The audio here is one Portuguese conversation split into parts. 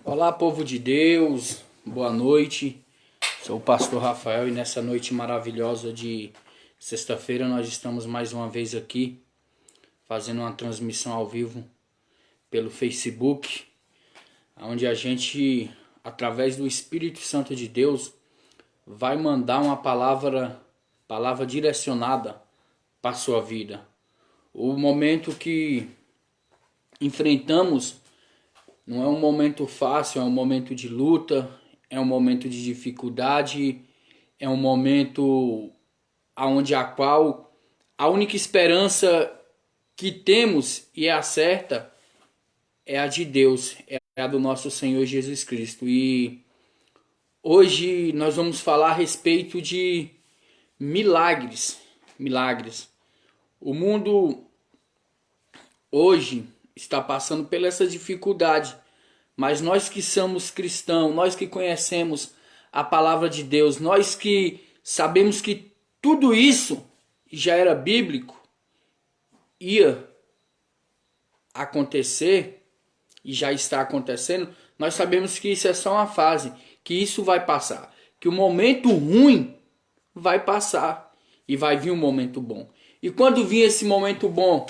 Olá, povo de Deus, boa noite. Sou o pastor Rafael e nessa noite maravilhosa de sexta-feira nós estamos mais uma vez aqui fazendo uma transmissão ao vivo pelo Facebook, onde a gente, através do Espírito Santo de Deus, vai mandar uma palavra direcionada para a sua vida. O momento que enfrentamos não é um momento fácil, é um momento de luta, é um momento de dificuldade, é um momento onde a única esperança que temos e é a certa é a de Deus, é a do nosso Senhor Jesus Cristo. E hoje nós vamos falar a respeito de milagres. O mundo hoje está passando por essa dificuldade, mas nós que somos cristãos, nós que conhecemos a palavra de Deus, nós que sabemos que tudo isso já era bíblico, ia acontecer e já está acontecendo, nós sabemos que isso é só uma fase, que isso vai passar, que o momento ruim vai passar e vai vir um momento bom. E quando vir esse momento bom,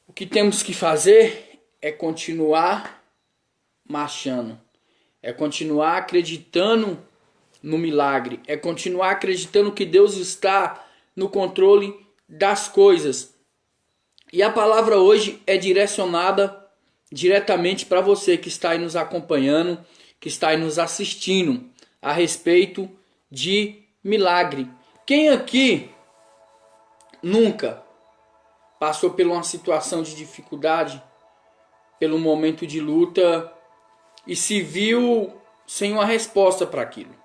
o que temos que fazer é continuar marchando, é continuar acreditando no milagre, é continuar acreditando que Deus está no controle das coisas. E a palavra hoje é direcionada diretamente para você que está aí nos acompanhando, que está aí nos assistindo, a respeito de milagre. Quem aqui nunca passou por uma situação de dificuldade, pelo momento de luta e se viu sem uma resposta para aquilo?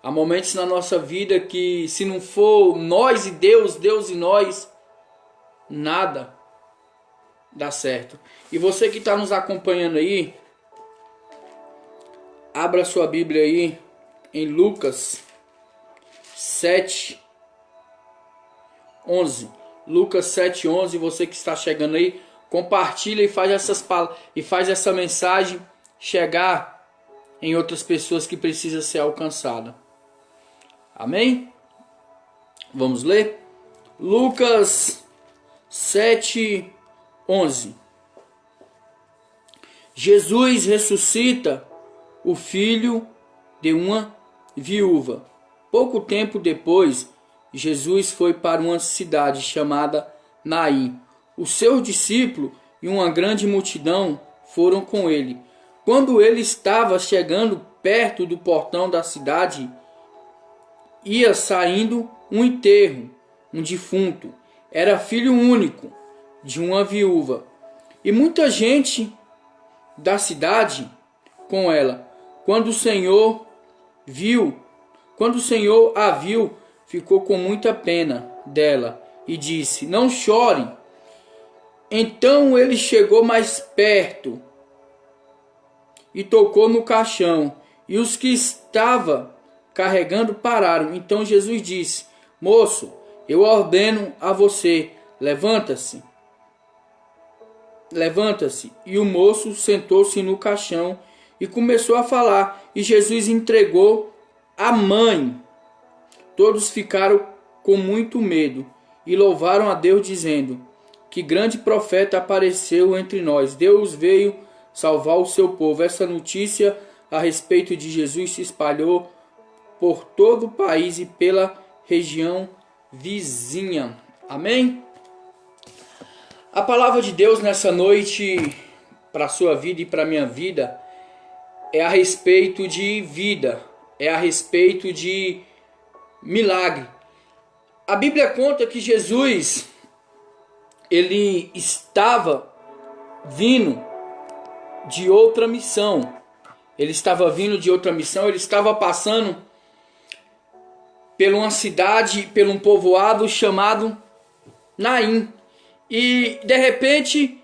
Há momentos na nossa vida que, se não for nós e Deus, Deus e nós, nada dá certo. E você que está nos acompanhando aí, abra sua Bíblia aí em Lucas 7:11. Lucas 7:11, você que está chegando aí, compartilha e faz essa mensagem chegar em outras pessoas que precisam ser alcançada. Amém? Vamos ler? Lucas 7:11. Jesus ressuscita o filho de uma viúva. Pouco tempo depois, Jesus foi para uma cidade chamada Naim. O seu discípulo e uma grande multidão foram com ele. Quando ele estava chegando perto do portão da cidade, ia saindo um enterro, um defunto. Era filho único de uma viúva. E muita gente da cidade com ela. Quando o Senhor a viu, ficou com muita pena dela e disse: "Não chore." Então ele chegou mais perto e tocou no caixão, e os que estava carregando pararam. Então Jesus disse: "Moço, eu ordeno a você, levanta-se." E o moço sentou-se no caixão e começou a falar, e Jesus entregou a mãe. Todos ficaram com muito medo e louvaram a Deus, dizendo: "Que grande profeta apareceu entre nós. Deus veio salvar o seu povo." Essa notícia a respeito de Jesus se espalhou por todo o país e pela região vizinha. Amém? A palavra de Deus nessa noite, para a sua vida e para a minha vida, é a respeito de vida, é a respeito de milagre. A Bíblia conta que Jesus, ele estava vindo de outra missão. Ele estava passando por uma cidade, por um povoado chamado Naim. E de repente,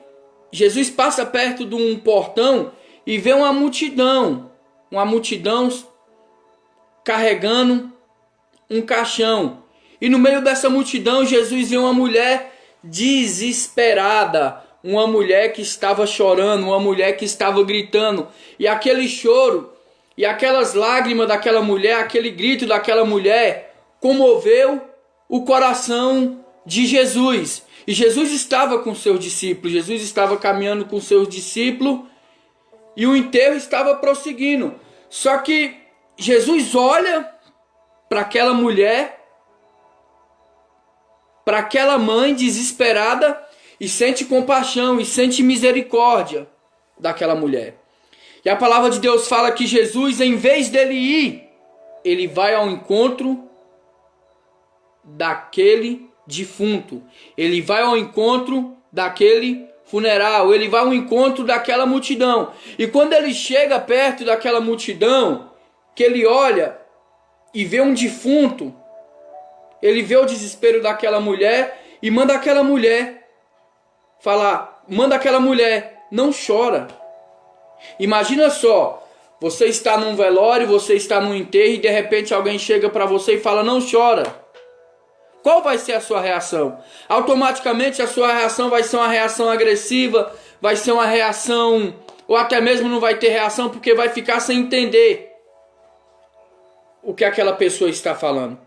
Jesus passa perto de um portão e vê uma multidão carregando um caixão. E no meio dessa multidão, Jesus vê uma mulher desesperada, uma mulher que estava chorando, uma mulher que estava gritando. E aquele choro e aquelas lágrimas daquela mulher, aquele grito daquela mulher, comoveu o coração de Jesus. E Jesus estava com seus discípulos, Jesus estava caminhando com seus discípulos e o enterro estava prosseguindo. Só que Jesus olha para aquela mulher, para aquela mãe desesperada e sente compaixão e sente misericórdia daquela mulher. E a palavra de Deus fala que Jesus, em vez dele ir, ele vai ao encontro daquele defunto. Ele vai ao encontro daquele funeral. Ele vai ao encontro daquela multidão. E quando ele chega perto daquela multidão, que ele olha e vê um defunto, ele vê o desespero daquela mulher e manda aquela mulher não chora. Imagina só, você está num velório, você está num enterro e de repente alguém chega para você e fala, não chora. Qual vai ser a sua reação? Automaticamente a sua reação vai ser uma reação agressiva, vai ser uma reação, ou até mesmo não vai ter reação porque vai ficar sem entender o que aquela pessoa está falando.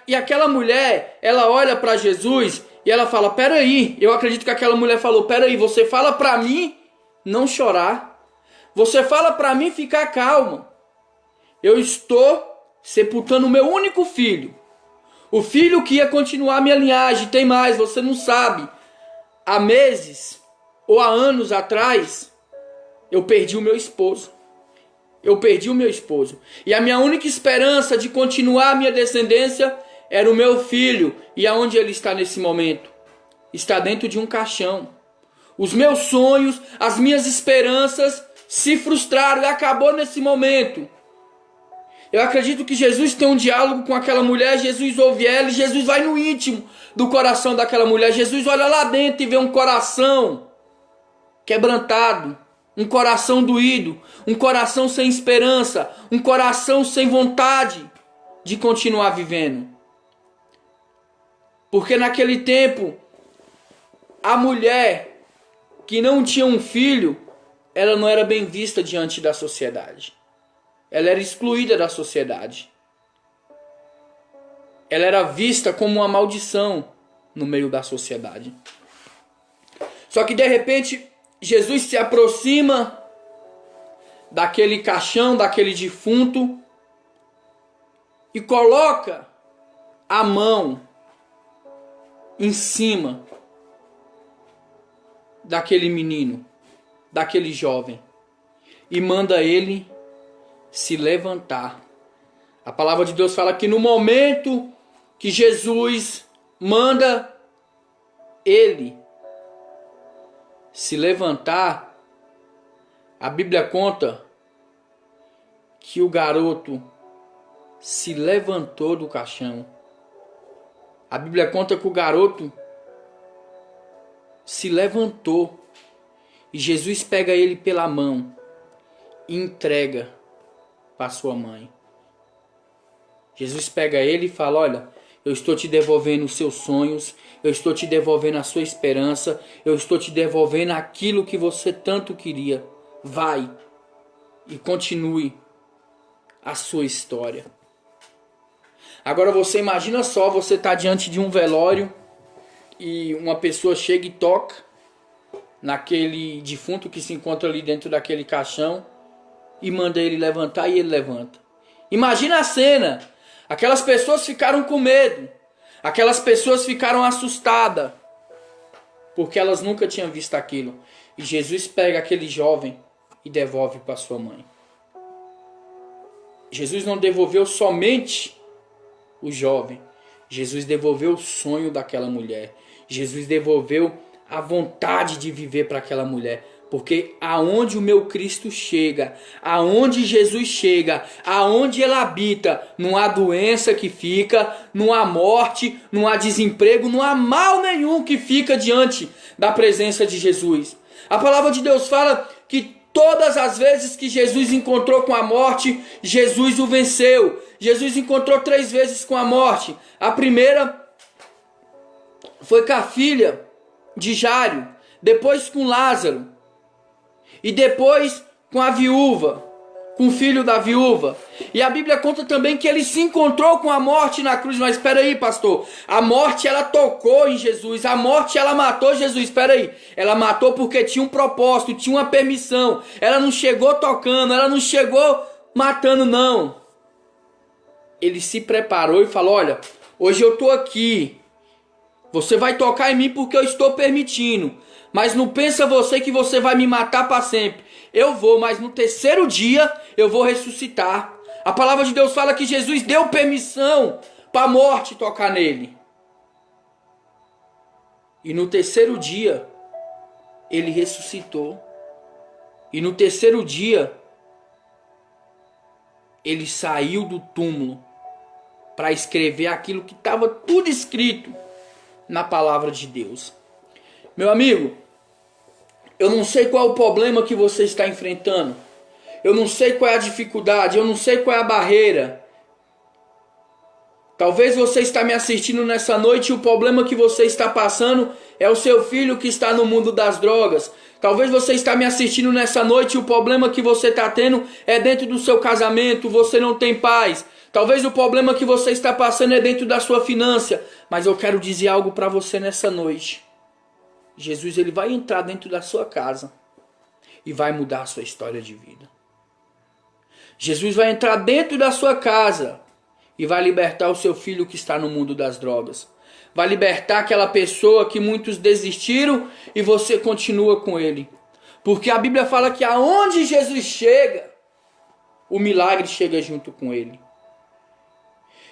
E aquela mulher, ela olha para Jesus e ela fala, peraí, eu acredito que aquela mulher falou, peraí, você fala para mim não chorar, você fala para mim ficar calma, eu estou sepultando o meu único filho, o filho que ia continuar a minha linhagem. Tem mais, você não sabe, há meses ou há anos atrás, eu perdi o meu esposo. E a minha única esperança de continuar a minha descendência era o meu filho. E aonde ele está nesse momento? Está dentro de um caixão. Os meus sonhos, as minhas esperanças se frustraram e acabou nesse momento. Eu acredito que Jesus tem um diálogo com aquela mulher. Jesus ouve ela e Jesus vai no íntimo do coração daquela mulher. Jesus olha lá dentro e vê um coração quebrantado, um coração doído, um coração sem esperança, um coração sem vontade de continuar vivendo. Porque naquele tempo, a mulher que não tinha um filho, ela não era bem vista diante da sociedade. Ela era excluída da sociedade. Ela era vista como uma maldição no meio da sociedade. Só que de repente, Jesus se aproxima daquele caixão, daquele defunto, e coloca a mão em cima daquele menino, daquele jovem, e manda ele se levantar. A palavra de Deus fala que no momento que Jesus manda ele se levantar, a Bíblia conta que o garoto se levantou do caixão. A Bíblia conta que o garoto se levantou e Jesus pega ele pela mão e entrega para sua mãe. Jesus pega ele e fala, olha, eu estou te devolvendo os seus sonhos, eu estou te devolvendo a sua esperança, eu estou te devolvendo aquilo que você tanto queria. Vai e continue a sua história. Agora você imagina só, você está diante de um velório e uma pessoa chega e toca naquele defunto que se encontra ali dentro daquele caixão e manda ele levantar e ele levanta. Imagina a cena. Aquelas pessoas ficaram com medo. Aquelas pessoas ficaram assustadas. Porque elas nunca tinham visto aquilo. E Jesus pega aquele jovem e devolve para sua mãe. Jesus não devolveu somente o jovem. Jesus devolveu o sonho daquela mulher. Jesus devolveu a vontade de viver para aquela mulher. Porque aonde o meu Cristo chega, aonde Jesus chega, aonde Ele habita, não há doença que fica, não há morte, não há desemprego, não há mal nenhum que fica diante da presença de Jesus. A palavra de Deus fala que todas as vezes que Jesus encontrou com a morte, Jesus o venceu. Jesus encontrou 3 vezes com a morte. A primeira foi com a filha de Jairo, depois com Lázaro, e depois com a viúva, com o filho da viúva. E a Bíblia conta também que ele se encontrou com a morte na cruz. Mas espera aí, pastor, a morte ela tocou em Jesus, a morte ela matou Jesus. Espera aí, ela matou porque tinha um propósito, tinha uma permissão. Ela não chegou tocando, ela não chegou matando, não. Ele se preparou e falou: olha, hoje eu estou aqui, você vai tocar em mim porque eu estou permitindo, mas não pensa você que você vai me matar para sempre. Eu vou, mas no terceiro dia eu vou ressuscitar. A palavra de Deus fala que Jesus deu permissão para a morte tocar nele. E no terceiro dia ele ressuscitou. E no terceiro dia ele saiu do túmulo para escrever aquilo que estava tudo escrito na palavra de Deus. Meu amigo, eu não sei qual é o problema que você está enfrentando. Eu não sei qual é a dificuldade. Eu não sei qual é a barreira. Talvez você está me assistindo nessa noite e o problema que você está passando é o seu filho que está no mundo das drogas. Talvez você está me assistindo nessa noite e o problema que você está tendo é dentro do seu casamento. Você não tem paz. Talvez o problema que você está passando é dentro da sua finança. Mas eu quero dizer algo para você nessa noite. Jesus ele vai entrar dentro da sua casa e vai mudar a sua história de vida. Jesus vai entrar dentro da sua casa e vai libertar o seu filho que está no mundo das drogas. Vai libertar aquela pessoa que muitos desistiram e você continua com ele. Porque a Bíblia fala que aonde Jesus chega, o milagre chega junto com ele.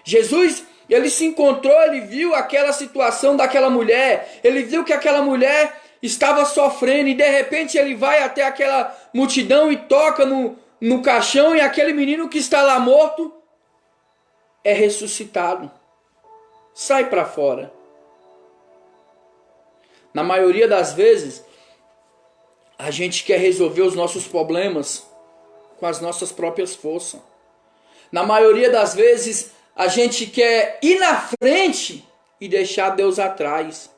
Jesus, ele se encontrou, ele viu aquela situação daquela mulher, ele viu que aquela mulher estava sofrendo e de repente ele vai até aquela multidão e toca no caixão e aquele menino que está lá morto é ressuscitado. Sai para fora. Na maioria das vezes, a gente quer resolver os nossos problemas com as nossas próprias forças. Na maioria das vezes, a gente quer ir na frente e deixar Deus atrás.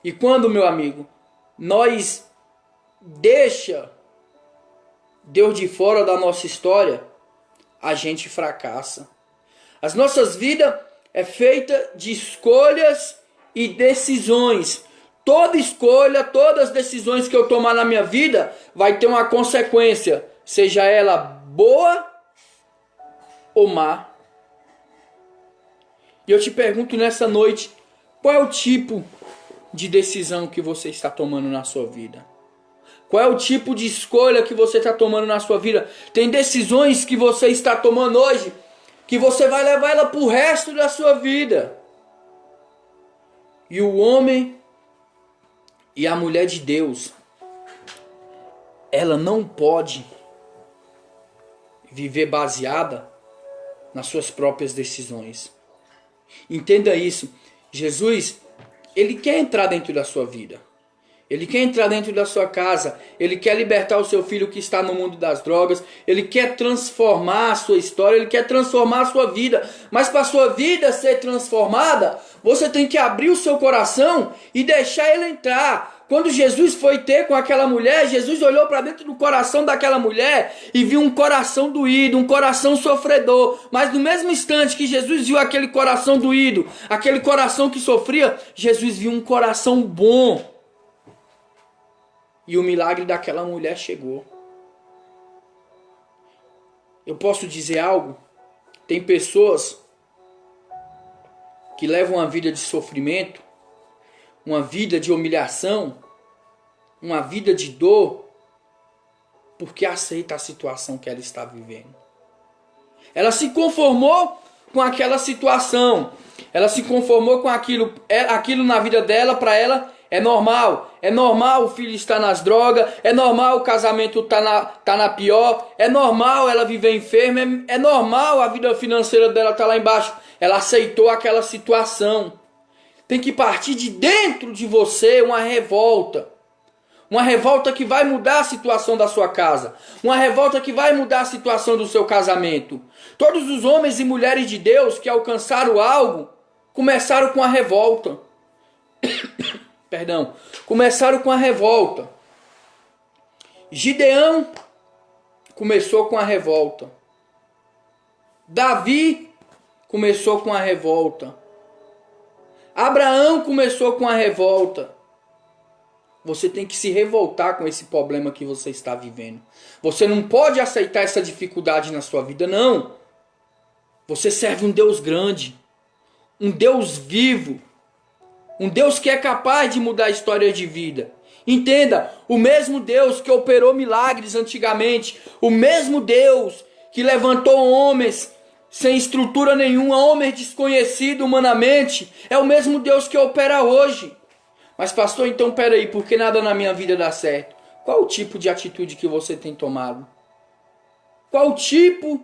E quando, meu amigo, nós deixa Deus de fora da nossa história, a gente fracassa. As nossas vidas é feita de escolhas e decisões. Toda escolha, todas as decisões que eu tomar na minha vida vai ter uma consequência, seja ela boa ou má. E eu te pergunto nessa noite, qual é o tipo de decisão que você está tomando na sua vida? Qual é o tipo de escolha que você está tomando na sua vida? Tem decisões que você está tomando hoje que você vai levar ela para o resto da sua vida. E o homem e a mulher de Deus, ela não pode viver baseada nas suas próprias decisões. Entenda isso. Jesus, ele quer entrar dentro da sua vida. Ele quer entrar dentro da sua casa. Ele quer libertar o seu filho que está no mundo das drogas. Ele quer transformar a sua história. Ele quer transformar a sua vida. Mas para a sua vida ser transformada, você tem que abrir o seu coração e deixar ele entrar. Quando Jesus foi ter com aquela mulher, Jesus olhou para dentro do coração daquela mulher e viu um coração doído, um coração sofredor. Mas no mesmo instante que Jesus viu aquele coração doído, aquele coração que sofria, Jesus viu um coração bom. E o milagre daquela mulher chegou. Eu posso dizer algo? Tem pessoas que levam uma vida de sofrimento, uma vida de humilhação, uma vida de dor, porque aceita a situação que ela está vivendo. Ela se conformou com aquela situação. Ela se conformou com aquilo na vida dela, para ela é normal. É normal o filho estar nas drogas, é normal o casamento tá na pior, é normal ela viver enferma, é normal a vida financeira dela tá lá embaixo. Ela aceitou aquela situação. Tem que partir de dentro de você uma revolta. Uma revolta que vai mudar a situação da sua casa. Uma revolta que vai mudar a situação do seu casamento. Todos os homens e mulheres de Deus que alcançaram algo, começaram com a revolta. começaram com a revolta. Gideão começou com a revolta. Davi começou com a revolta. Abraão começou com a revolta. Você tem que se revoltar com esse problema que você está vivendo. Você não pode aceitar essa dificuldade na sua vida, não. Você serve um Deus grande, um Deus vivo, um Deus que é capaz de mudar a história de vida. Entenda, o mesmo Deus que operou milagres antigamente, o mesmo Deus que levantou homens sem estrutura nenhuma, homens desconhecidos humanamente, é o mesmo Deus que opera hoje. Mas pastor, então peraí, por que nada na minha vida dá certo? Qual o tipo de atitude que você tem tomado? Qual o tipo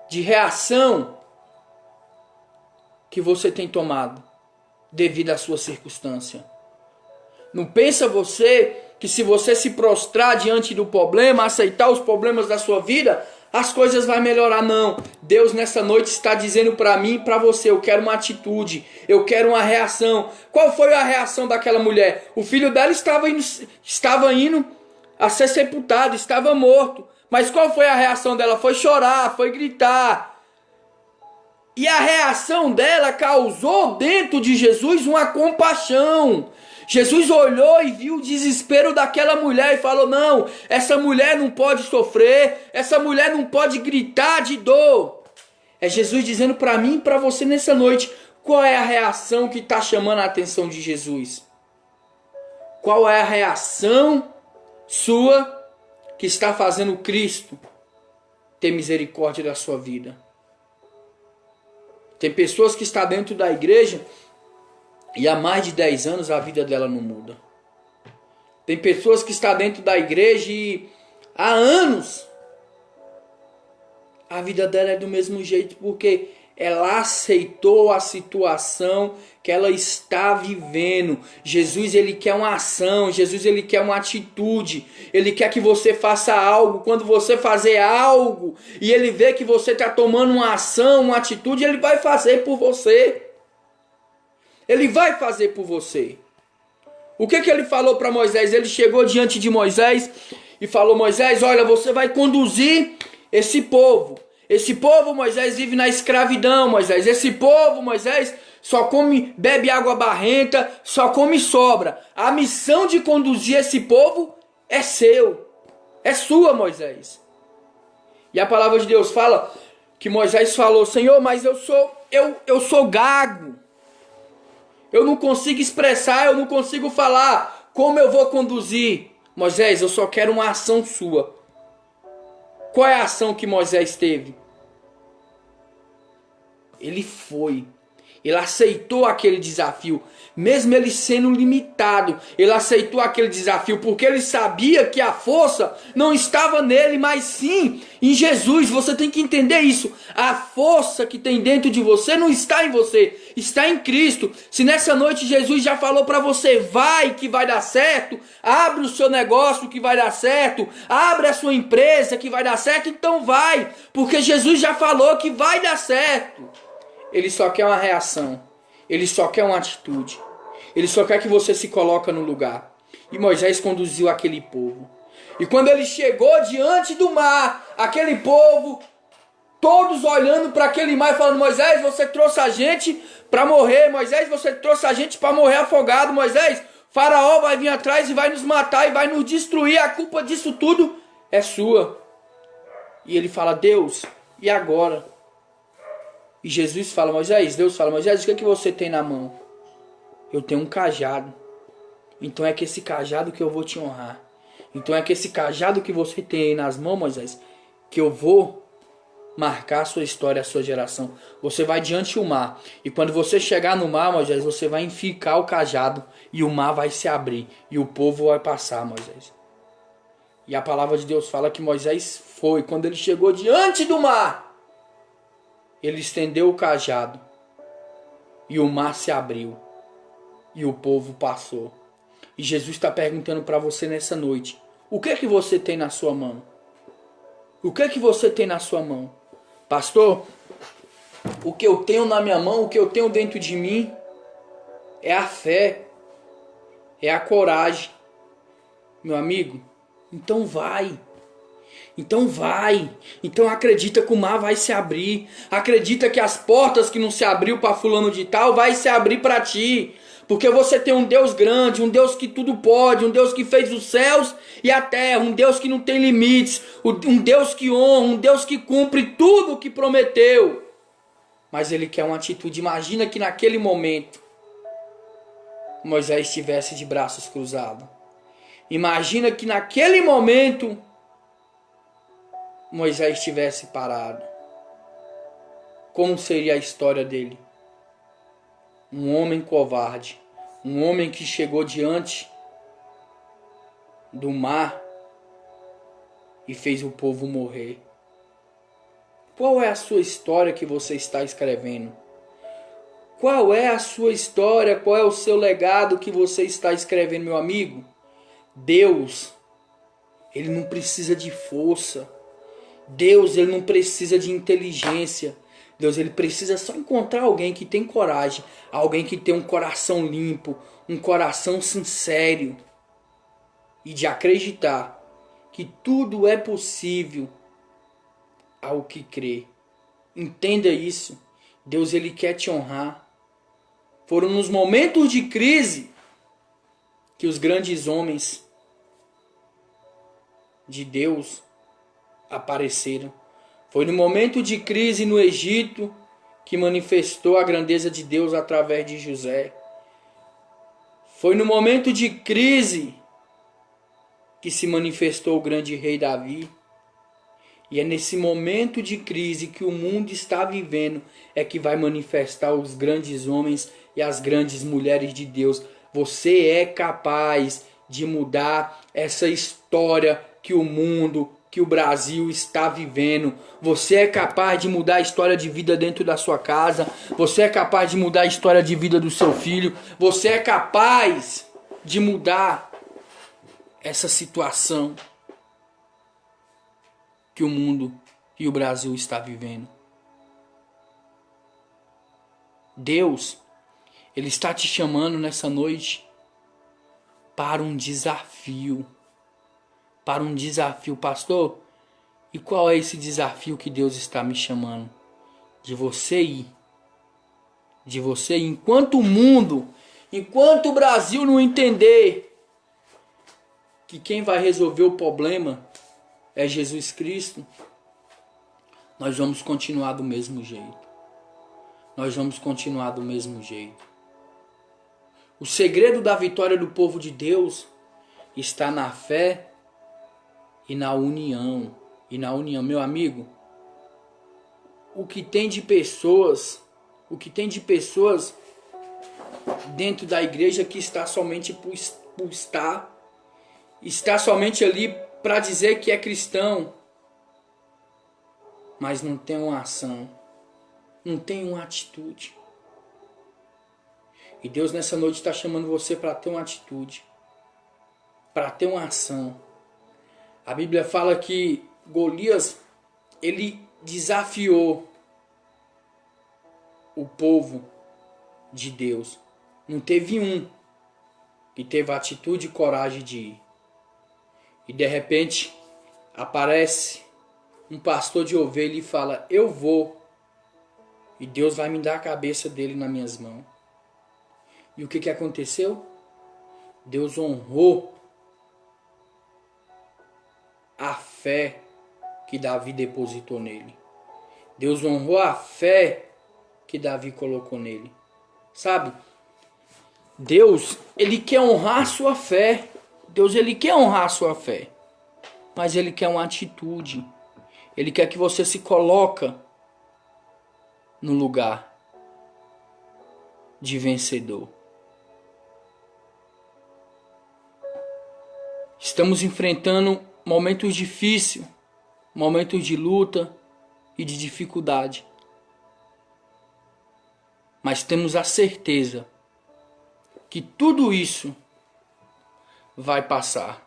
de reação que você tem tomado devido à sua circunstância? Não pensa você que se você se prostrar diante do problema, aceitar os problemas da sua vida, as coisas vão melhorar? Não. Deus nessa noite está dizendo para mim e para você, eu quero uma atitude, eu quero uma reação. Qual foi a reação daquela mulher? O filho dela estava indo a ser sepultado, estava morto. Mas qual foi a reação dela? Foi chorar, foi gritar. E a reação dela causou dentro de Jesus uma compaixão. Jesus olhou e viu o desespero daquela mulher e falou, não, essa mulher não pode sofrer, essa mulher não pode gritar de dor. É Jesus dizendo para mim e para você nessa noite, qual é a reação que está chamando a atenção de Jesus? Qual é a reação sua que está fazendo Cristo ter misericórdia da sua vida? Tem pessoas que estão dentro da igreja e há mais de 10 anos a vida dela não muda. Tem pessoas que estão dentro da igreja e há anos a vida dela é do mesmo jeito, porque ela aceitou a situação que ela está vivendo. Jesus, ele quer uma ação, Jesus, ele quer uma atitude, ele quer que você faça algo. Quando você fazer algo e ele vê que você está tomando uma ação, uma atitude, ele vai fazer por você. Ele vai fazer por você. O que ele falou para Moisés? Ele chegou diante de Moisés e falou, Moisés, olha, você vai conduzir esse povo. Esse povo, Moisés, vive na escravidão, Moisés. Esse povo, Moisés, só come, bebe água barrenta, só come sobra. A missão de conduzir esse povo é seu. É sua, Moisés. E a palavra de Deus fala que Moisés falou, Senhor, mas eu sou gago. Eu não consigo expressar, eu não consigo falar. Como eu vou conduzir? Moisés, eu só quero uma ação sua. Qual é a ação que Moisés teve? Ele foi. Ele aceitou aquele desafio. Mesmo ele sendo limitado, ele aceitou aquele desafio porque ele sabia que a força não estava nele, mas sim em Jesus. Você tem que entender isso. A força que tem dentro de você não está em você, está em Cristo. Se nessa noite Jesus já falou para você, vai que vai dar certo, abre o seu negócio que vai dar certo, abre a sua empresa que vai dar certo, então vai, porque Jesus já falou que vai dar certo. Ele só quer uma reação. Ele só quer uma atitude. Ele só quer que você se coloque no lugar. E Moisés conduziu aquele povo. E quando ele chegou diante do mar, aquele povo, todos olhando para aquele mar e falando, Moisés, você trouxe a gente para morrer. Moisés, você trouxe a gente para morrer afogado. Moisés, Faraó vai vir atrás e vai nos matar e vai nos destruir. A culpa disso tudo é sua. E ele fala, Deus, e agora? E Jesus fala, Moisés, Deus fala, Moisés, o que é que você tem na mão? Eu tenho um cajado. Então é que esse cajado que eu vou te honrar. Então é que esse cajado que você tem aí nas mãos, Moisés, que eu vou marcar a sua história, a sua geração. Você vai diante do mar. E quando você chegar no mar, Moisés, você vai enficar o cajado e o mar vai se abrir. E o povo vai passar, Moisés. E a palavra de Deus fala que Moisés foi. Quando ele chegou diante do mar, ele estendeu o cajado e o mar se abriu e o povo passou. E Jesus está perguntando para você nessa noite, o que é que você tem na sua mão? O que é que você tem na sua mão? Pastor, o que eu tenho na minha mão, o que eu tenho dentro de mim é a fé, é a coragem. Meu amigo, então vai. Então vai. Então acredita que o mar vai se abrir. Acredita que as portas que não se abriu para fulano de tal vai se abrir para ti. Porque você tem um Deus grande, um Deus que tudo pode, um Deus que fez os céus e a terra, um Deus que não tem limites, um Deus que honra, um Deus que cumpre tudo o que prometeu. Mas ele quer uma atitude. Imagina que naquele momento Moisés estivesse de braços cruzados. Imagina que naquele momento Moisés estivesse parado. Como seria a história dele? Um homem covarde, um homem que chegou diante do mar e fez o povo morrer. Qual é a sua história que você está escrevendo? Qual é a sua história? Qual é o seu legado que você está escrevendo, meu amigo? Deus, ele não precisa de força. Deus, ele não precisa de inteligência. Deus, ele precisa só encontrar alguém que tem coragem, alguém que tem um coração limpo, um coração sincero e de acreditar que tudo é possível ao que crê. Entenda isso. Deus, ele quer te honrar. Foram nos momentos de crise que os grandes homens de Deus apareceram. Foi no momento de crise no Egito que manifestou a grandeza de Deus através de José. Foi no momento de crise que se manifestou o grande rei Davi. E é nesse momento de crise que o mundo está vivendo é que vai manifestar os grandes homens e as grandes mulheres de Deus. Você é capaz de mudar essa história que o mundo, que o Brasil está vivendo. Você é capaz de mudar a história de vida dentro da sua casa. Você é capaz de mudar a história de vida do seu filho. Você é capaz de mudar essa situação que o mundo e o Brasil está vivendo. Deus, ele está te chamando nessa noite para um desafio. Para um desafio, pastor. E qual é esse desafio que Deus está me chamando? De você ir. De você ir. Enquanto o mundo, enquanto o Brasil não entender que quem vai resolver o problema é Jesus Cristo, nós vamos continuar do mesmo jeito. Nós vamos continuar do mesmo jeito. O segredo da vitória do povo de Deus está na fé e na união. E na união, meu amigo, o que tem de pessoas dentro da igreja que está somente por está somente ali para dizer que é cristão, mas não tem uma ação, não tem uma atitude. E Deus nessa noite está chamando você para ter uma atitude, para ter uma ação. A Bíblia fala que Golias, ele desafiou o povo de Deus. Não teve um que teve a atitude e coragem de ir. E de repente aparece um pastor de ovelha e fala: eu vou. E Deus vai me dar a cabeça dele nas minhas mãos. E o que aconteceu? Deus honrou a fé que Davi depositou nele. Deus honrou a fé que Davi colocou nele. Sabe? Deus, ele quer honrar a sua fé. Deus, ele quer honrar a sua fé. Mas ele quer uma atitude. Ele quer que você se coloque no lugar de vencedor. Estamos enfrentando momentos difíceis, momentos de luta e de dificuldade. Mas temos a certeza que tudo isso vai passar.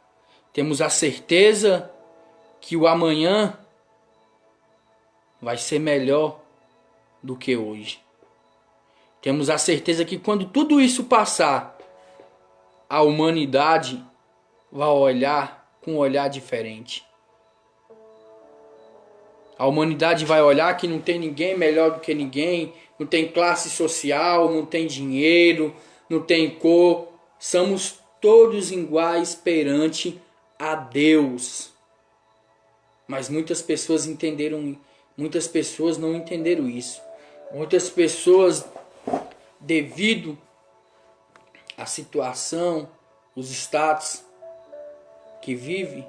Temos a certeza que o amanhã vai ser melhor do que hoje. Temos a certeza que quando tudo isso passar, a humanidade vai olhar com um olhar diferente. A humanidade vai olhar que não tem ninguém melhor do que ninguém, não tem classe social, não tem dinheiro, não tem cor. Somos todos iguais perante a Deus. Mas muitas pessoas não entenderam isso. Muitas pessoas, devido à situação, os status que vive,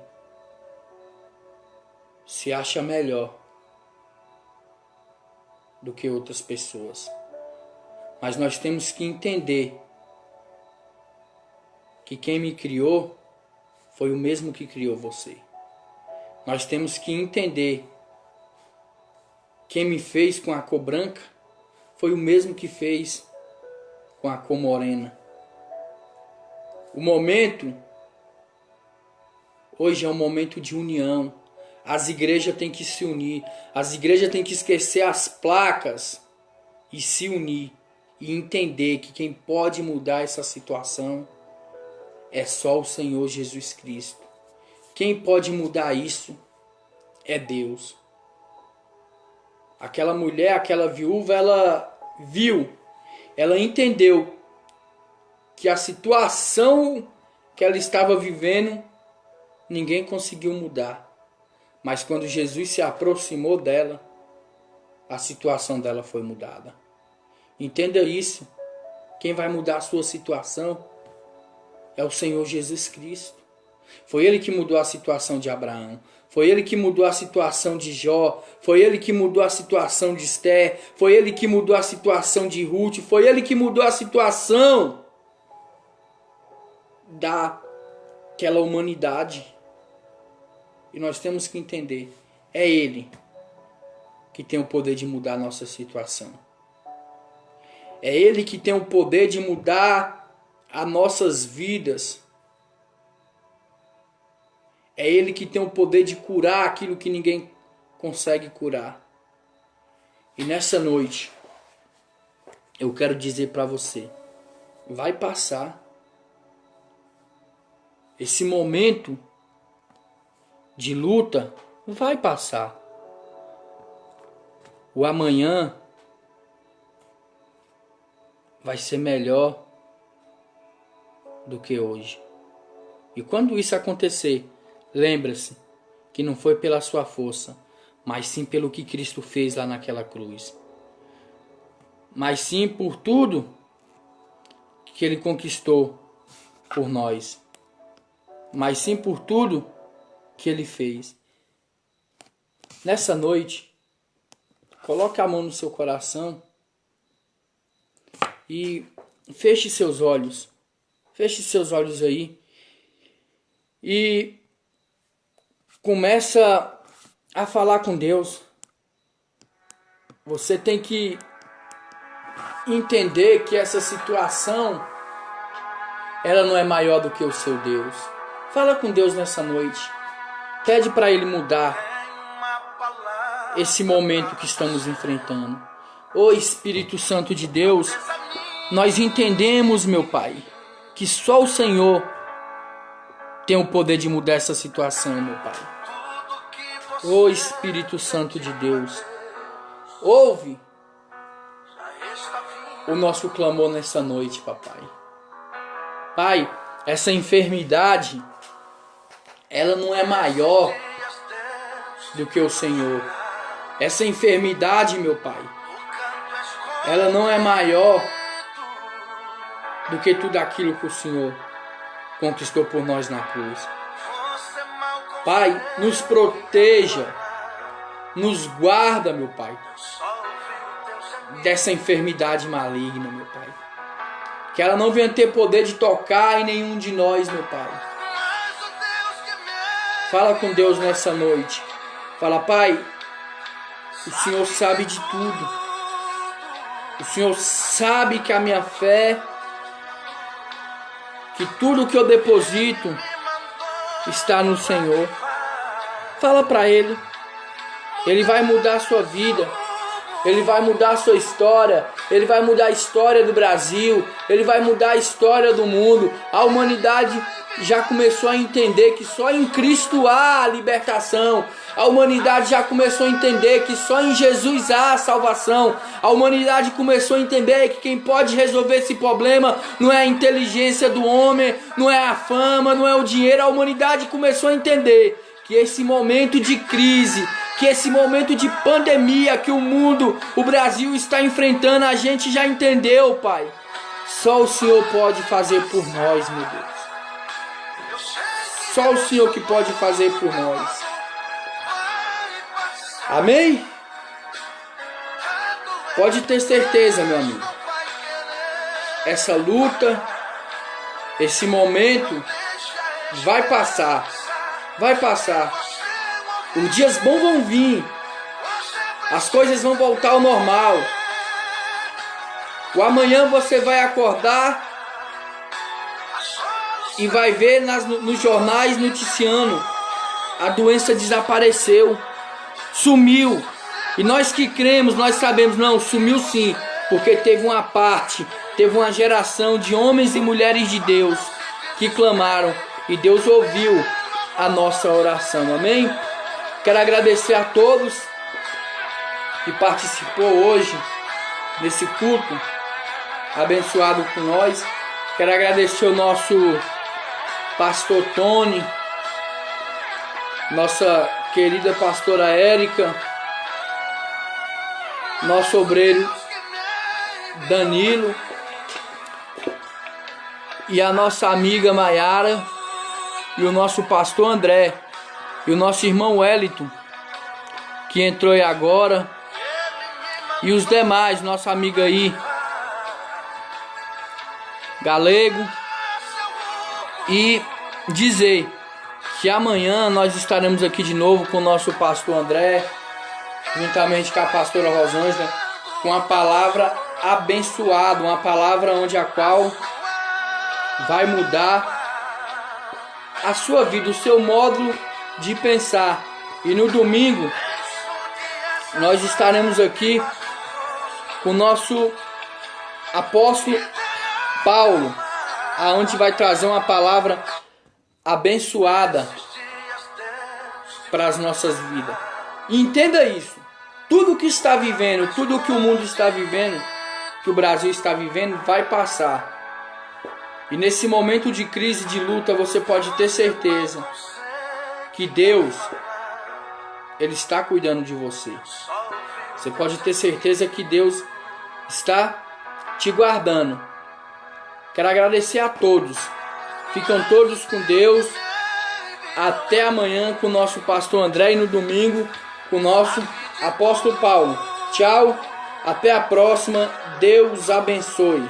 se acha melhor do que outras pessoas. Mas nós temos que entender que quem me criou foi o mesmo que criou você. Nós temos que entender quem me fez com a cor branca foi o mesmo que fez com a cor morena. O momento hoje é um momento de união. As igrejas têm que se unir. As igrejas têm que esquecer as placas e se unir. E entender que quem pode mudar essa situação é só o Senhor Jesus Cristo. Quem pode mudar isso é Deus. Aquela mulher, aquela viúva, ela viu, ela entendeu que a situação que ela estava vivendo, ninguém conseguiu mudar. Mas quando Jesus se aproximou dela, a situação dela foi mudada. Entenda isso. Quem vai mudar a sua situação é o Senhor Jesus Cristo. Foi Ele que mudou a situação de Abraão. Foi Ele que mudou a situação de Jó. Foi Ele que mudou a situação de Esther. Foi Ele que mudou a situação de Ruth. Foi Ele que mudou a situação daquela humanidade. E nós temos que entender, é Ele que tem o poder de mudar a nossa situação. É Ele que tem o poder de mudar as nossas vidas. É Ele que tem o poder de curar aquilo que ninguém consegue curar. E nessa noite, eu quero dizer para você, vai passar. Esse momento de luta vai passar. O amanhã vai ser melhor do que hoje. E quando isso acontecer, lembra-se que não foi pela sua força, mas sim pelo que Cristo fez lá naquela cruz. Mas sim por tudo que Ele conquistou por nós. Mas sim por tudo que Ele fez. Nessa noite, coloque a mão no seu coração e feche seus olhos. Feche seus olhos aí. E começa a falar com Deus. Você tem que entender que essa situação, ela não é maior do que o seu Deus. Fala com Deus nessa noite. Pede para Ele mudar esse momento que estamos enfrentando. Ô Espírito Santo de Deus, nós entendemos, meu Pai, que só o Senhor tem o poder de mudar essa situação, meu Pai. Ô Espírito Santo de Deus, ouve o nosso clamor nessa noite, papai. Pai, essa enfermidade, ela não é maior do que o Senhor. Essa enfermidade, meu Pai, ela não é maior do que tudo aquilo que o Senhor conquistou por nós na cruz. Pai, nos proteja, nos guarda, meu Pai, dessa enfermidade maligna, meu Pai. Que ela não venha ter poder de tocar em nenhum de nós, meu Pai. Fala com Deus nessa noite. Fala, Pai, o Senhor sabe de tudo. O Senhor sabe que a minha fé, que tudo que eu deposito está no Senhor. Fala para Ele. Ele vai mudar a sua vida. Ele vai mudar a sua história, Ele vai mudar a história do Brasil, Ele vai mudar a história do mundo. A humanidade já começou a entender que só em Cristo há libertação. A humanidade já começou a entender que só em Jesus há salvação. A humanidade começou a entender que quem pode resolver esse problema não é a inteligência do homem, não é a fama, não é o dinheiro. A humanidade começou a entender que esse momento de crise, que esse momento de pandemia que o mundo, o Brasil está enfrentando, a gente já entendeu, Pai. Só o Senhor pode fazer por nós, meu Deus. Só o Senhor que pode fazer por nós. Amém? Pode ter certeza, meu amigo. Essa luta, esse momento vai passar. Vai passar. Os dias bons vão vir. As coisas vão voltar ao normal. O amanhã você vai acordar e vai ver nos jornais noticiando: a doença desapareceu, sumiu. E nós que cremos, nós sabemos, não, sumiu sim, porque teve uma parte, teve uma geração de homens e mulheres de Deus que clamaram e Deus ouviu a nossa oração. Amém? Quero agradecer a todos que participou hoje nesse culto abençoado com nós. Quero agradecer o nosso pastor Tony, nossa querida pastora Érica, nosso obreiro Danilo e a nossa amiga Maiara e o nosso pastor André e o nosso irmão Wellington, que entrou aí agora, e os demais, nossa amiga aí Galego, e dizer que amanhã nós estaremos aqui de novo com o nosso pastor André, juntamente com a pastora Rosângela, com uma palavra abençoada, uma palavra onde a qual vai mudar a sua vida, o seu modo de pensar. E no domingo nós estaremos aqui com o nosso apóstolo Paulo, aonde vai trazer uma palavra abençoada para as nossas vidas. E entenda isso: tudo que está vivendo, tudo que o mundo está vivendo, que o Brasil está vivendo, vai passar. E nesse momento de crise, de luta, você pode ter certeza que Deus, Ele está cuidando de você. Você pode ter certeza que Deus está te guardando. Quero agradecer a todos. Ficam todos com Deus. Até amanhã com o nosso pastor André e no domingo com o nosso apóstolo Paulo. Tchau. Até a próxima. Deus abençoe.